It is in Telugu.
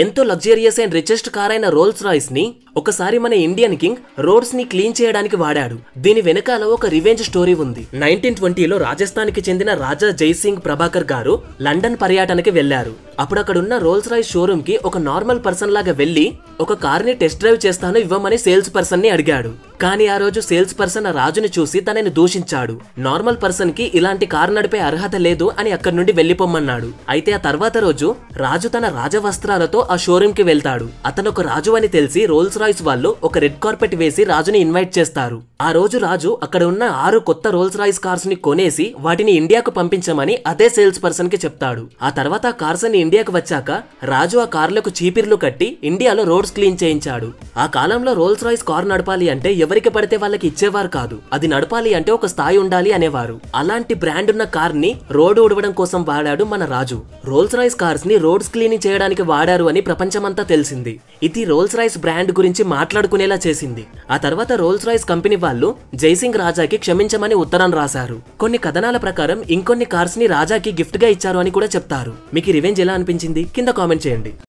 ఎంతో లగ్జరియస్ అండ్ రిచెస్ట్ కార్ అయిన రోల్స్ రాయ్స్ ని ఒకసారి మన ఇండియన్ కింగ్ రోడ్స్ ని క్లీన్ చేయడానికి వాడాడు. దీని వెనకాల ఒక రివెంజ్ స్టోరీ ఉంది. 1920లో రాజస్థాన్ కి చెందిన రాజా జైసింగ్ ప్రభాకర్ గారు లండన్ పర్యటనకి వెళ్లారు. అప్పుడు అక్కడున్న రోల్స్ రాయ్స్ షోరూమ్ కి ఒక నార్మల్ పర్సన్ లాగా వెళ్లి ఒక కార్ ని టెస్ట్ డ్రైవ్ చేస్తాను ఇవ్వమని సేల్స్ పర్సన్ ని అడిగాడు. కానీ ఆ రోజు సేల్స్ పర్సన్ ఆ రాజుని చూసి తనని దూషించాడు. నార్మల్ పర్సన్ కి ఇలాంటి కార్ నడిపే అర్హత లేదు అని అక్కడి నుండి వెళ్లిపోమ్మన్నాడు. అయితే ఆ తర్వాత రోజు రాజు తన రాజవస్త్రాలతో ఆ షోరూమ్ కి వెళ్తాడు. అతను ఒక రాజు అని తెలిసి రోల్స్ రాయ్స్ వాళ్ళు ఒక రెడ్ కార్పెట్ వేసి రాజుని ఇన్వైట్ చేస్తారు. ఆ రోజు రాజు అక్కడ ఉన్న 6 కొత్త రోల్స్ రాయ్స్ కార్స్ ని కొనేసి వాటిని ఇండియాకు పంపించమని అదే సేల్స్ పర్సన్ కి చెప్తాడు. ఆ తర్వాత ఆ కార్స్ ని ఇండియాకు వచ్చాక రాజు ఆ కార్లకు చీపిర్లు కట్టి ఇండియాలో రోడ్స్ క్లీన్ చేయించాడు. ఆ కాలంలో రోల్స్ రాయ్స్ కార్ నడపాలి అంటే ఎవరికి పడితే వాళ్ళకి ఇచ్చేవారు కాదు. అది నడపాలి అంటే ఒక స్థాయి ఉండాలి అనేవారు. అలాంటి బ్రాండ్ ఉన్న కార్ ని రోడ్డు ఉడవడం కోసం వాడాడు మన రాజు. రోల్స్ రాయ్స్ కార్స్ ని రోడ్స్ క్లీనింగ్ చేయడానికి వాడారు అని ప్రపంచమంతా తెలిసింది. ఇది రోల్స్ రాయ్స్ బ్రాండ్ గురించి మాట్లాడుకునేలా చేసింది. ఆ తర్వాత రోల్స్ రాయ్స్ కంపెనీ వాళ్ళు జైసింగ్ రాజాకి క్షమించమని ఉత్తరం రాశారు. కొన్ని కథనాల ప్రకారం ఇంకొన్ని కార్స్ ని రాజాకి గిఫ్ట్ గా ఇచ్చారు అని కూడా చెప్తారు. మీకు రివెంజ్ ఎలా అనిపించింది కింద కామెంట్ చేయండి.